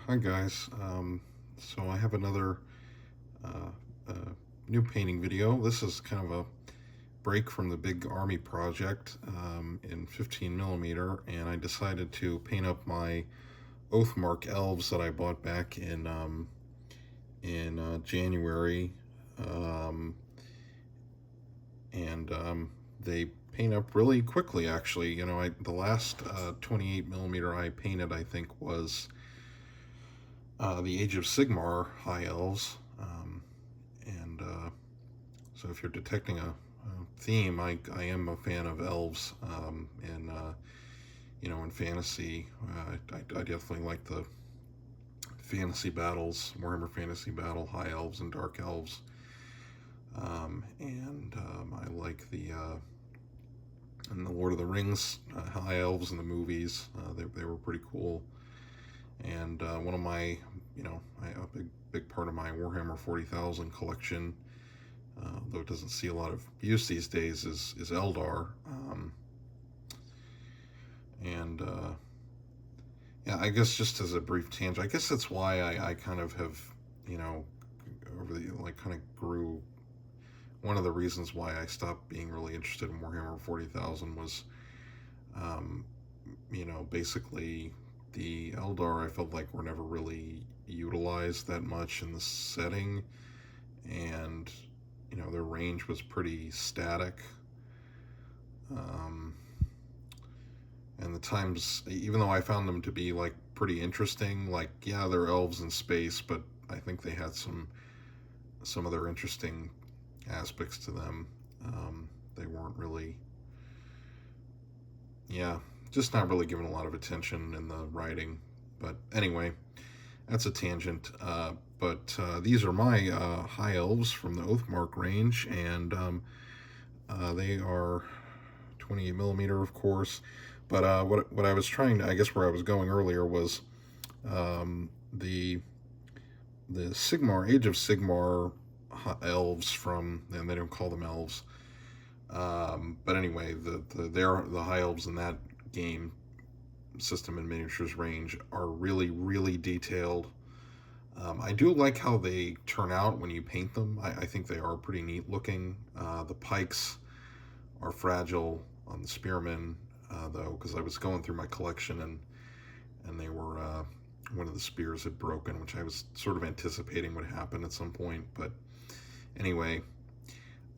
Hi guys. So I have another uh, uh, new painting video. This is kind of a break from the big army project in 15 millimeter, and I decided to paint up my Oathmark elves that I bought back in January, um, and they paint up really quickly. Actually, the last 28 millimeter I painted, I think, was the Age of Sigmar High Elves. And so if you're detecting a theme, I am a fan of elves, and in fantasy, I definitely like the fantasy battles, Warhammer Fantasy Battle, High Elves and Dark Elves. And I like and the Lord of the Rings High Elves in the movies. They were pretty cool. And one of my, a big part of my Warhammer 40,000 collection, though it doesn't see a lot of use these days, is Eldar. And yeah, I guess just as a brief tangent, I guess that's why I kind of have, you know, over the like kind of grew. One of the reasons why I stopped being really interested in Warhammer 40,000 was, um, basically the Eldar I felt like were never really utilized that much in the setting, and their range was pretty static. Um, and the times, even though I found them to be like pretty interesting, like yeah, they're elves in space, but I think they had some other interesting aspects to them. They weren't really, yeah, just not really given a lot of attention in the writing. But anyway, that's a tangent. But these are my high elves from the Oathmark range, and they are 28 millimeter, of course. But what I was trying to, I guess where I was going earlier was the Sigmar Age of Sigmar elves from, and they don't call them elves. But anyway, they're the high elves in that game system and miniatures range are really, really detailed. I do like how they turn out when you paint them. I think they are pretty neat looking. The pikes are fragile on the Spearmen, though, because I was going through my collection and they were one of the spears had broken, which I was sort of anticipating would happen at some point. But anyway,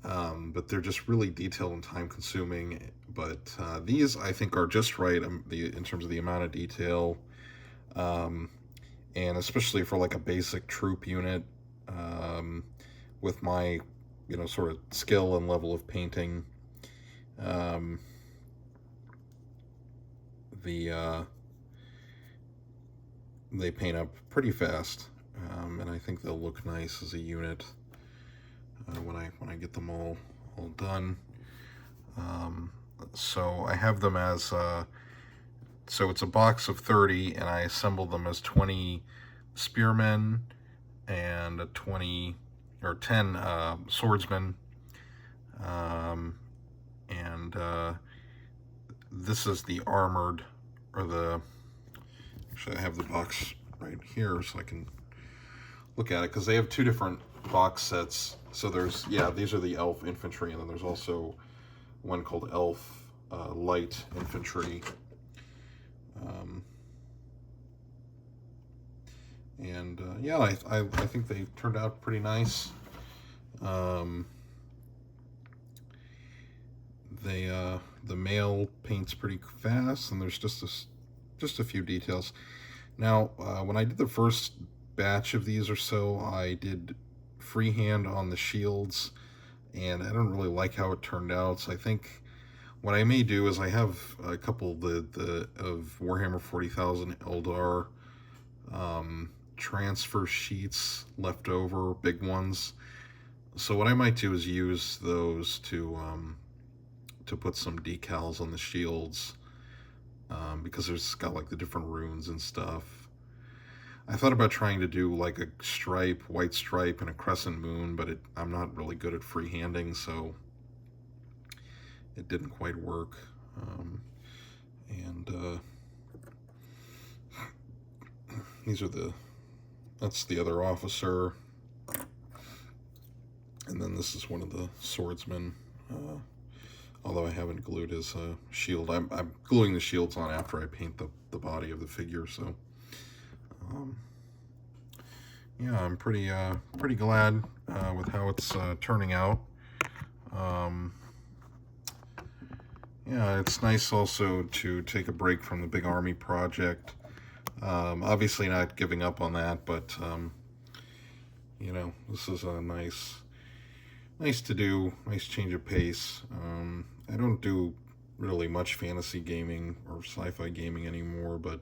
but they're just really detailed and time consuming. But these I think are just right in terms of the amount of detail. Um, and especially for like a basic troop unit, with my sort of skill and level of painting, um, the they paint up pretty fast, and I think they'll look nice as a unit when I get them all done. So I have them as so it's a box of 30, and I assembled them as 20 spearmen and 20 or 10 swordsmen. And this is the armored, or the, actually I have the box right here so I can look at it, because they have two different box sets. So there's, yeah, these are the elf infantry, and then there's also one called elf light infantry. Um, and yeah, I think they turned out pretty nice. The male paints pretty fast, and there's just a few details. Now, when I did the first batch of these or so, I did freehand on the shields, and I don't really like how it turned out. So I think what I may do is I have a couple of the of Warhammer 40,000 Eldar transfer sheets left over, big ones. So what I might do is use those to put some decals on the shields, because there's got like the different runes and stuff. I thought about trying to do like a stripe, white stripe, and a crescent moon, but I'm not really good at freehanding, so it didn't quite work. And these are that's the other officer, and then this is one of the swordsmen. Although I haven't glued his shield. I'm gluing the shields on after I paint the body of the figure, so yeah, I'm pretty glad with how it's turning out. Yeah, it's nice also to take a break from the big army project. Obviously not giving up on that, but you know, this is a nice to do, nice change of pace. I don't do really much fantasy gaming or sci-fi gaming anymore, but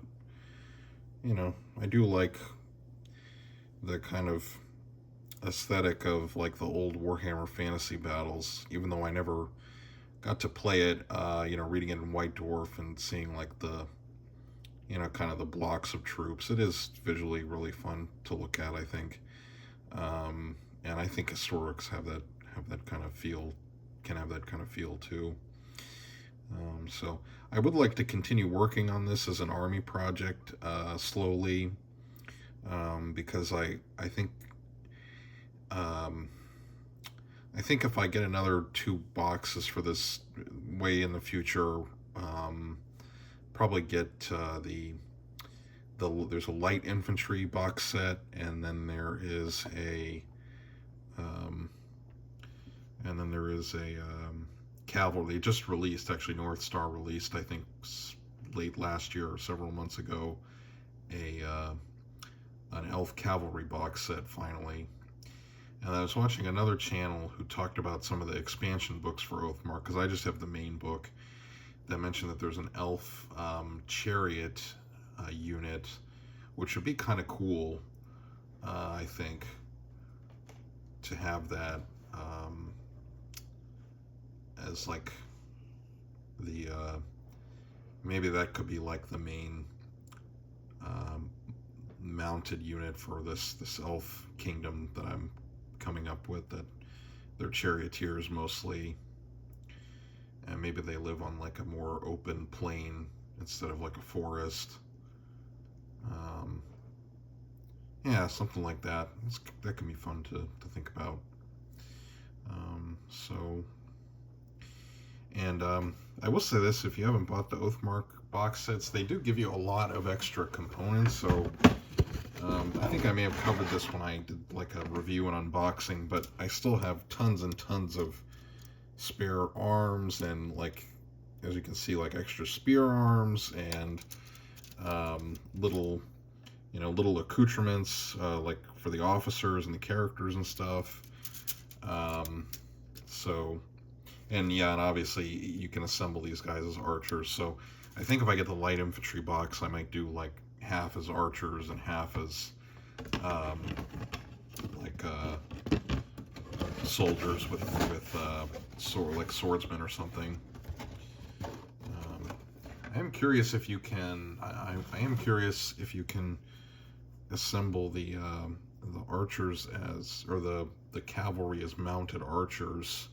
you know, I do like the kind of aesthetic of like the old Warhammer Fantasy battles, even though I never got to play it. You know, reading it in White Dwarf and seeing like the, you know, kind of the blocks of troops. It is visually really fun to look at, I think. And I think historics have that kind of feel, can have that kind of feel too. So I would like to continue working on this as an army project slowly, because I think if I get another 2 boxes for this way in the future, probably get there's a light infantry box set, and then there is a cavalry. They just released, actually North Star released, I think late last year or several months ago, an elf cavalry box set finally. And I was watching another channel who talked about some of the expansion books for Oathmark, because I just have the main book, that mentioned that there's an elf chariot unit, which would be kind of cool, I think, to have that as like the maybe that could be like the main mounted unit for this elf kingdom that I'm coming up with, that they're charioteers mostly, and maybe they live on like a more open plain instead of like a forest. Yeah, something like that. That can be fun to think about. I will say this, if you haven't bought the Oathmark box sets, they do give you a lot of extra components, so I think I may have covered this when I did like a review and unboxing, but I still have tons and tons of spare arms, and like, as you can see, like extra spear arms and little accoutrements, like for the officers and the characters and stuff. And obviously you can assemble these guys as archers. So I think if I get the light infantry box, I might do like half as archers and half as soldiers with like swordsmen or something. I am curious if you can. I am curious if you can assemble the archers as, or the cavalry as mounted archers.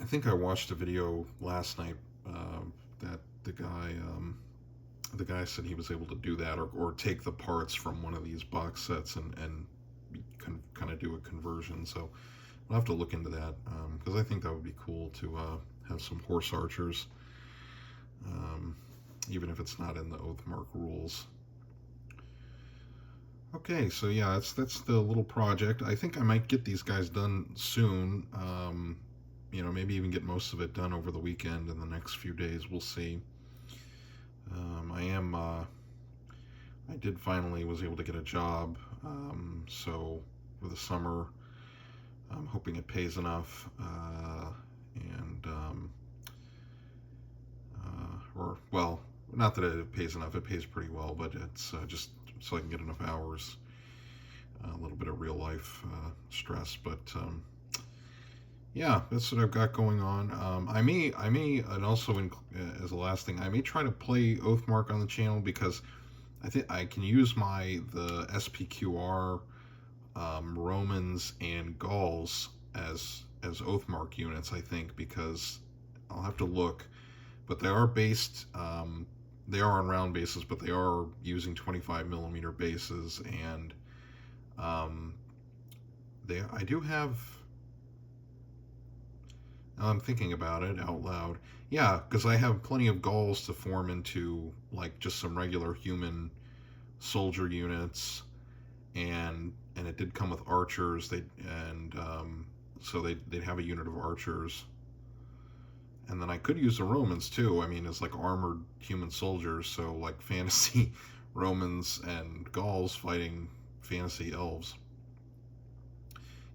I think I watched a video last night that the guy said he was able to do that, or take the parts from one of these box sets and kind of do a conversion. So I'll have to look into that, because I think that would be cool to have some horse archers, even if it's not in the Oathmark rules. Okay, so yeah, that's the little project. I think I might get these guys done soon. You know, maybe even get most of it done over the weekend in the next few days. We'll see. I did finally was able to get a job, so for the summer, I'm hoping it pays enough, or, well, not that it pays enough, it pays pretty well, but it's just so I can get enough hours, a little bit of real life stress, but yeah, that's what I've got going on. I may, and also as a last thing, I may try to play Oathmark on the channel, because I think I can use the SPQR Romans and Gauls as Oathmark units, I think, because I'll have to look, but they are based, they are on round bases, but they are using 25 millimeter bases, and um, I do have. I'm thinking about it out loud. Yeah, because I have plenty of galls to form into like just some regular human soldier units, and it did come with archers. So they'd have a unit of archers, and then I could use the Romans too. I mean, it's like armored human soldiers, so like fantasy Romans and Gauls fighting fantasy elves.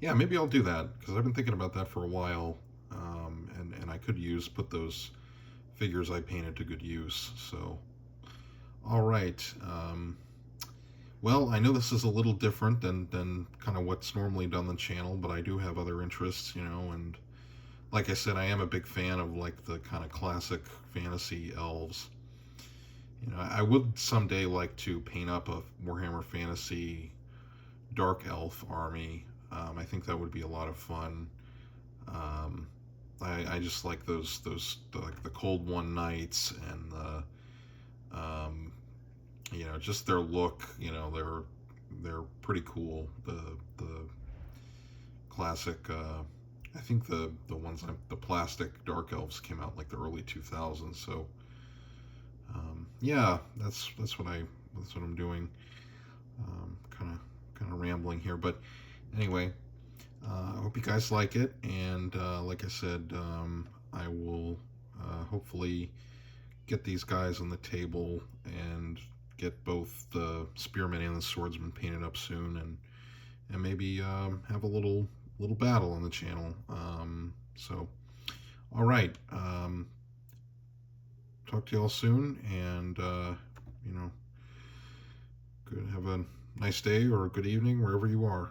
Yeah, maybe I'll do that because I've been thinking about that for a while, and I could put those figures I painted to good use. So, all right. Well, I know this is a little different than kind of what's normally done on the channel, but I do have other interests, and like I said, I am a big fan of like the kind of classic fantasy elves. I would someday like to paint up a Warhammer Fantasy Dark Elf army. I think that would be a lot of fun. Um, I just like like the Cold One Knights and just their look. They're pretty cool. The classic. I think the ones the plastic Dark Elves came out like the early 2000s. So yeah, that's what I'm doing. Kind of rambling here, but anyway, I hope you guys like it, and like I said, I will hopefully get these guys on the table and get both the Spearmen and the Swordsman painted up soon, and maybe have a little battle on the channel. So, all right. Talk to y'all soon, and good. Have a nice day or a good evening wherever you are.